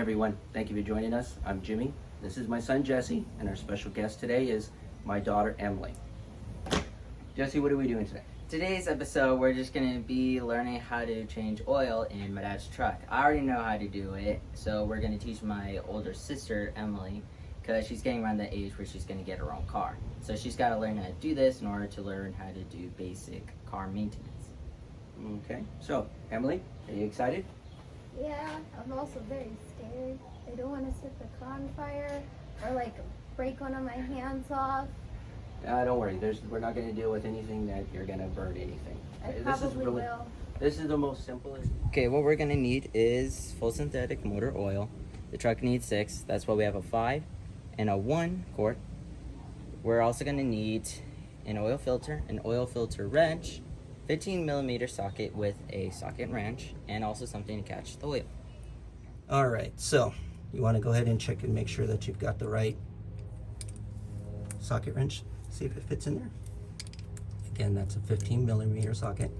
everyone. Thank you for joining us. I'm Jimmy. This is my son Jesse, and our special guest today is my daughter Emily. Jesse, what are we doing today? Today's episode, we're just going to be learning how to change oil in my dad's truck. I already know how to do it, so we're going to teach my older sister, Emily, because she's getting around the age where she's going to get her own car. So she's got to learn how to do this in order to learn how to do basic car maintenance. Okay, so Emily, are you excited? Yeah, I'm also very scared. I don't want to set the car on fire or like break one of my hands off. Don't worry. We're not going to deal with anything that you're going to burn anything. I This is probably really- will. This is the most simplest. Okay, what we're going to need is full synthetic motor oil. The truck needs 6. That's why we have a 5 and a 1 quart. We're also going to need an oil filter wrench, 15 millimeter socket with a socket wrench, and also something to catch the oil. All right, so you want to go ahead and check and make sure that you've got the right socket wrench. See if it fits in there. Again, that's a 15 millimeter socket.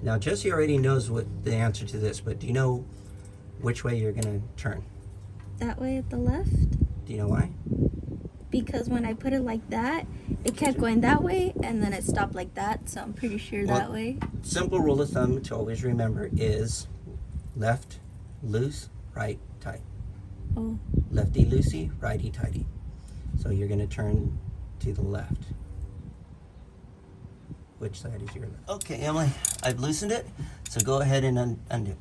Now, Jesse already knows what the answer to this, but do you know which way you're going to turn? That way at the left? Do you know why? Because when I put it like that, it kept going that way and then it stopped like that, so I'm pretty sure that way. Simple rule of thumb to always remember is left loose, right tight. Oh, Lefty loosey, righty tighty. So you're going to turn to the left. Which side is your left? Okay, Emily, I've loosened it, so go ahead and undo it.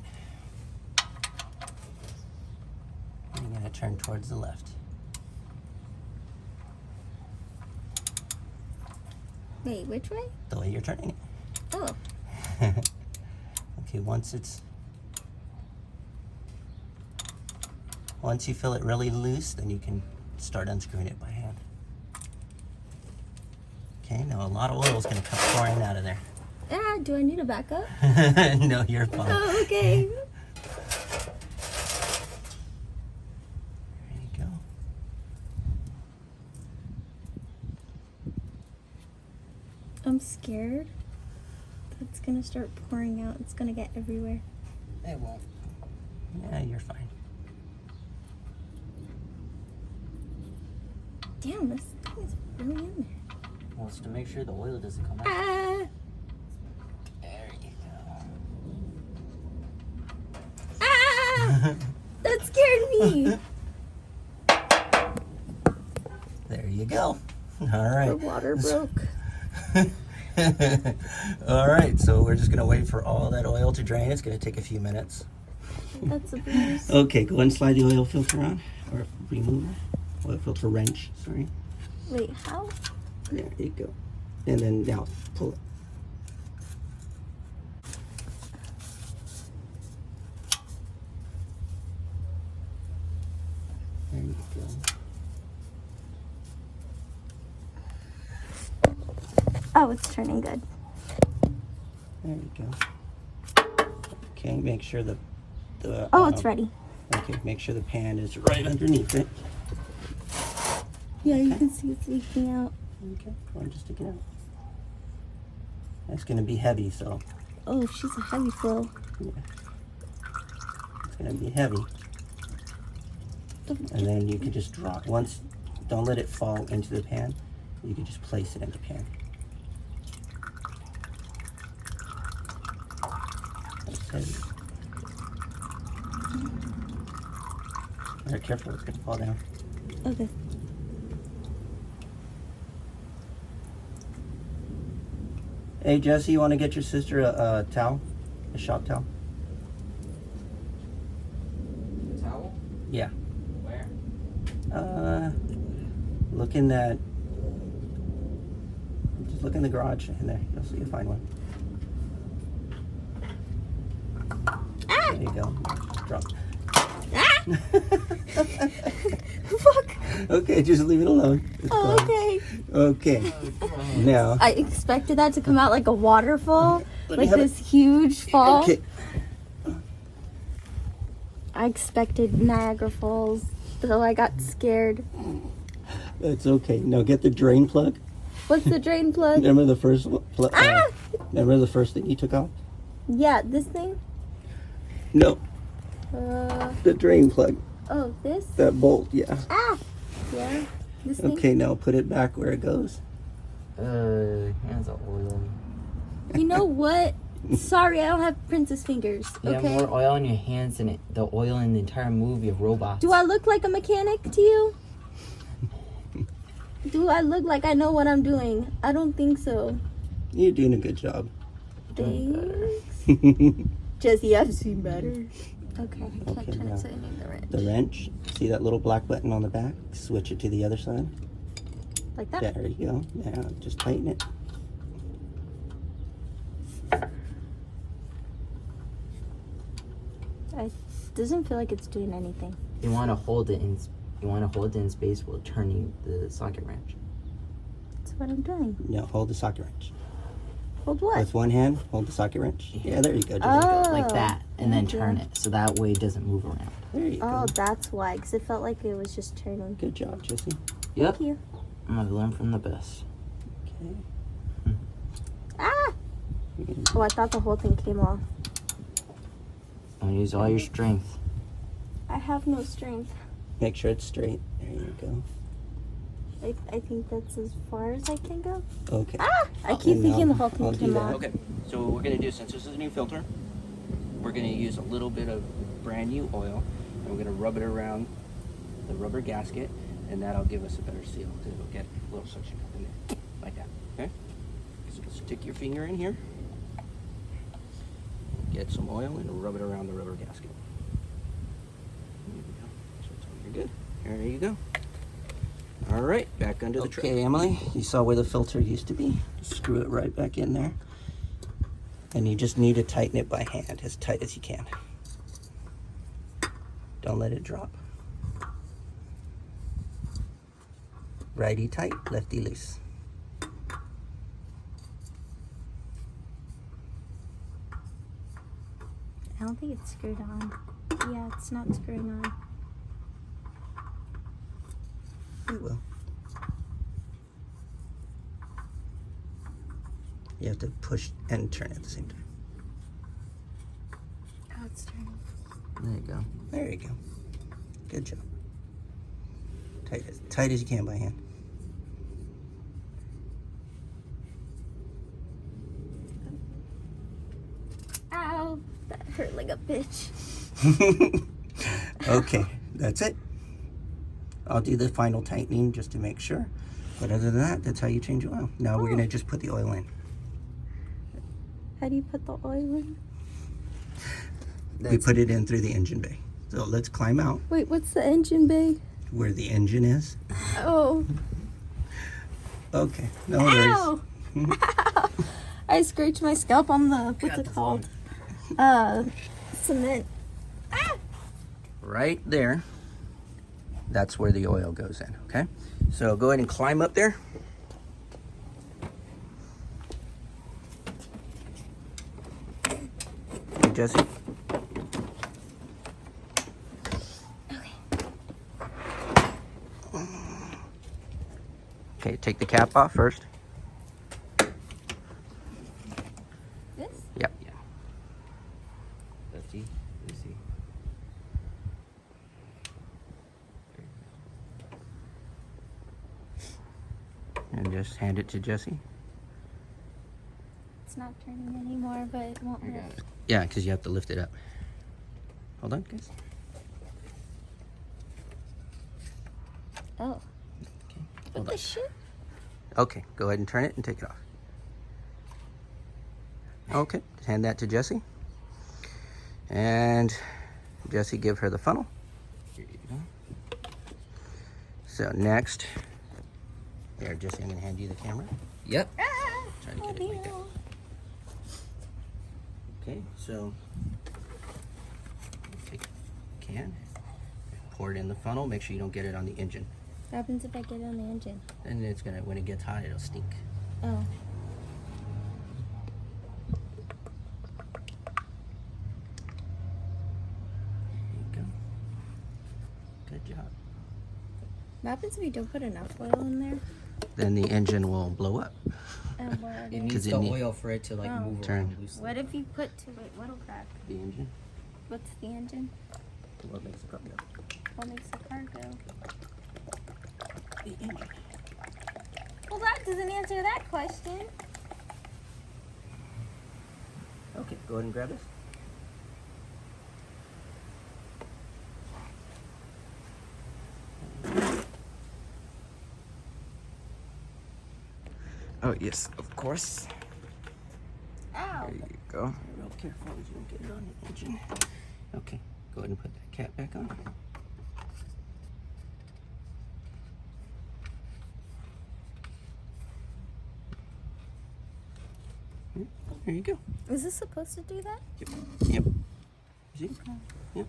You're going to turn towards the left. wait, which way? The way you're turning it. Oh, Okay, once you feel it really loose, then you can start unscrewing it by hand. Okay, now a lot of oil is going to come pouring out of there. do I need a backup? No, you're fine. Oh, okay. There you go. I'm scared. It's gonna start pouring out. It's gonna get everywhere. It won't. Yeah, you're fine. Damn, this thing is really in there. Well, it's to make sure the oil doesn't come out. Ah! There you go. Ah! That scared me. There you go. All right. The water broke. All right, so we're just gonna wait for all that oil to drain. It's gonna take a few minutes. That's a bruise. Okay, go ahead and slide the oil filter on, or remove it. Oil filter wrench, sorry. Wait, how? There you go. And then now pull it. There you go. Oh, it's turning good. There you go. Okay, make sure the Oh, it's ready. Okay, make sure the pan is right underneath it. Yeah, you can see it's leaking out. Okay, go ahead, just stick it out. That's gonna be heavy, so Oh, she's a heavy flow. yeah. It's gonna be heavy. And then you can just drop once. Don't let it fall into the pan. You can just place it in the pan. That's heavy. Very careful, it's gonna fall down. Okay. Hey Jesse, you want to get your sister a towel? A shop towel? Towel? Yeah. Where? Look in that. Just look in the garage in there. You'll see you'll find one. Ah! There you go. Just drop. Ah! Fuck. Okay, just leave it alone. It's Oh, fine. okay. Okay. Now. I expected that to come out like a waterfall, Let me like have this huge fall. Okay. I expected Niagara Falls, so I got scared. That's okay. Now get the drain plug. What's the drain plug? Remember the first one? Ah! Remember the first thing you took off? Yeah, this thing? No. The drain plug. Oh, this? That bolt, yeah. Ah! Yeah. This thing? Okay, now put it back where it goes. Hands are oil. You know what? Sorry, I don't have princess fingers. You have Okay. more oil in your hands than the oil in the entire movie of robots. Do I look like a mechanic to you? Do I look like I know what I'm doing? I don't think so. You're doing a good job. Thanks. Jesse, I've seen better. Okay, I can't Okay, turn now it so I need the wrench. The wrench. See that little black button on the back? Switch it to the other side. Like that? There you go. Now just tighten it. It doesn't feel like it's doing anything. You want to hold it in. You want to hold it in space while turning the socket wrench. That's what I'm doing. No, hold the socket wrench. Hold what? With one hand, hold the socket wrench. Yeah, there you go. Jesse. Oh. Like that, and then thank you. turn it so that way it doesn't move around. There you Oh, go. that's why. Because it felt like it was just turning. Good job, Jesse. Yep. Thank you. I'm gonna learn from the best. Okay. Ah! Oh, I thought the whole thing came off. Don't use all your strength. I have no strength. Make sure it's straight. There you go. I think that's as far as I can go. Okay. Ah! I keep And thinking now the whole thing I'll do came that. off. Okay, so what we're gonna do, since this is a new filter, we're gonna use a little bit of brand new oil, and we're gonna rub it around the rubber gasket, and that'll give us a better seal. So it'll get a little suction cup in there, like that. Okay. So stick your finger in here, get some oil, and rub it around the rubber gasket. There you go. So it's all good. There you go. All right, back under the truck. Okay, Emily, you saw where the filter used to be. Screw it right back in there. And you just need to tighten it by hand, as tight as you can. Don't let it drop. Righty tight, lefty loose. I don't think it's screwed on. Yeah, it's not screwing on. It will. You have to push and turn at the same time. Oh, it's turning. There you go. There you go. Good job. Tight as you can by hand. Ow! That hurt like a bitch. Okay, that's it. I'll do the final tightening just to make sure. But other than that, that's how you change oil. Now we're gonna just put the oil in. How do you put the oil in? We put it in through the engine bay. So let's climb out Wait, what's the engine bay? where the engine is. Oh. Okay, no worries. Ow! Ow! I scratched my scalp on the, what's it called? Cement. Ah! Right there, that's where the oil goes in, okay? So go ahead and climb up there. Hey, Jesse. Okay, take the cap off first. This? Yep. Yeah. Lefty, Lucy. And just hand it to Jesse. It's not turning anymore, but it won't I got lift. it. Yeah, because you have to lift it up. Hold on, guys. Oh. Okay, What hold the on. shit? Okay, go ahead and turn it and take it off. Okay, hand that to Jesse. And Jesse, give her the funnel. Here you go. So next, here, Jesse, I'm gonna hand you the camera. Yep. Try to get it like that. Okay, so take a can, pour it in the funnel. Make sure you don't get it on the engine. What happens if I get it on the engine? And it's gonna, when it gets hot, it'll stink. Oh. There you go. Good job. What happens if you don't put enough oil in there? Then the engine will blow up. And what? It 'Cause needs it the need- oil for it to like Oh. move Turn. around loosely. What if you put too much? What'll crack? The engine. What's the engine? What makes the car go? What makes the car go? The engine. Well, that doesn't answer that question. Okay, go ahead and grab this. Oh, yes, of course. Ow. There you go. Real careful as you don't get it on the engine. Okay, go ahead and put that cap back on. There you go. Is this supposed to do that? Yep. See? Yeah.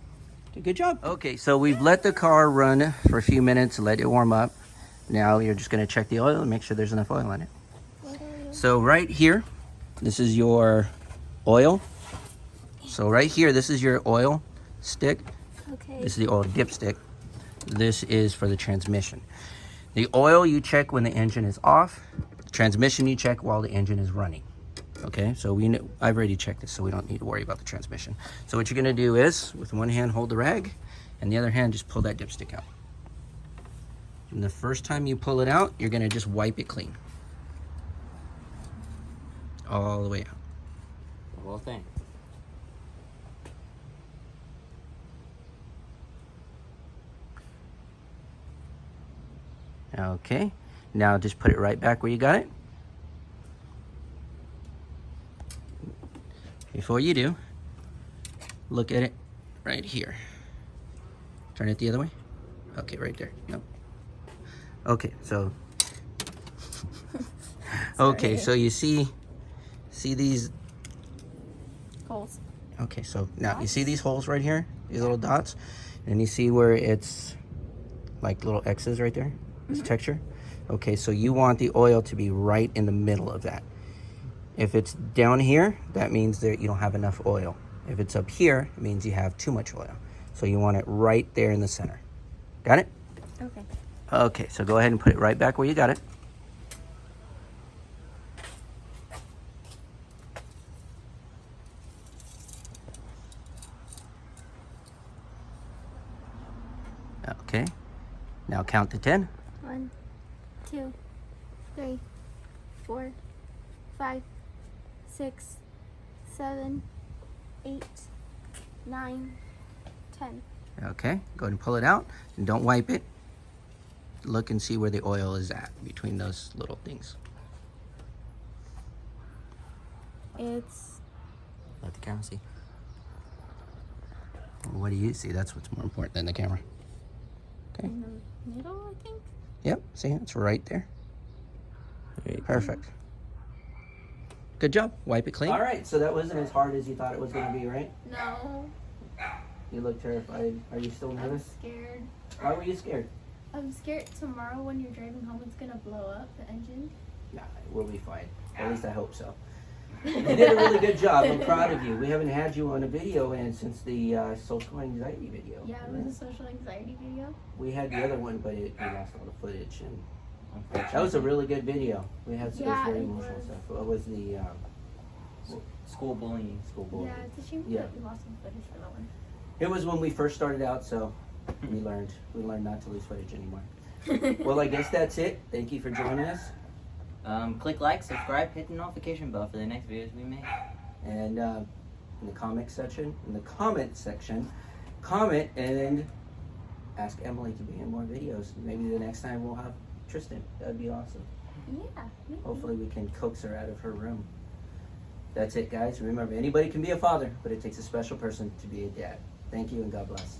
Good job. Okay, so we've let the car run for a few minutes, let it warm up. Now you're just going to check the oil and make sure there's enough oil in it. So right here, this is your oil. So right here, this is your oil stick. Okay. This is the oil dipstick. This is for the transmission. The oil you check when the engine is off. The transmission you check while the engine is running. Okay, so we know, I've already checked this, so we don't need to worry about the transmission. So what you're gonna do is, with one hand hold the rag, and the other hand just pull that dipstick out. And the first time you pull it out, you're gonna just wipe it clean. All the way out. The whole thing. Okay, now just put it right back where you got it. Before you do, look at it right here. Turn it the other way. Okay, right there. No. Okay, so. Okay, so you see these. Holes. Okay, so now you see these holes right here, these little dots, and you see where it's like little X's right there. This texture. Okay, so you want the oil to be right in the middle of that. If it's down here, that means that you don't have enough oil. If it's up here, it means you have too much oil. So you want it right there in the center. Got it? Okay. Okay, so go ahead and put it right back where you got it. Okay, now count to 10. 1, 2, 3, 4, 5, 6, 7, 8, 9, 10. Okay, go ahead and pull it out and don't wipe it. Look and see where the oil is at between those little things. It's Let the camera see. What do you see? That's what's more important than the camera. Okay. in the middle, I think. Yep, see, it's right there. There you go. Perfect. Good job. Wipe it clean. All right, so that wasn't as hard as you thought it was going to be, right? No, You look terrified. Are you still I'm nervous? scared. Why were you scared? I'm scared tomorrow when you're driving home it's gonna blow up the engine. Nah, we'll be fine. At least I hope so. You did a really good job. I'm proud of you. We haven't had you on a video since the social anxiety video. Yeah, it was a social anxiety video. We had the other one, but we lost all the footage, and Unfortunately. that was a really good video. We had some Yeah, very it emotional was. stuff. What was the School bullying. school bullying? Yeah, it's a shame Yeah. that we lost some footage for that one. It was when we first started out, so we learned not to lose footage anymore. Well, I guess that's it. Thank you for joining us. Click like, subscribe, hit the notification bell for the next videos we make. And in the comment section, comment and ask Emily to be in more videos. Maybe the next time we'll have Tristan. That'd be awesome. Yeah, maybe. Hopefully we can coax her out of her room. That's it, guys. Remember, anybody can be a father, but it takes a special person to be a dad. Thank you and God bless.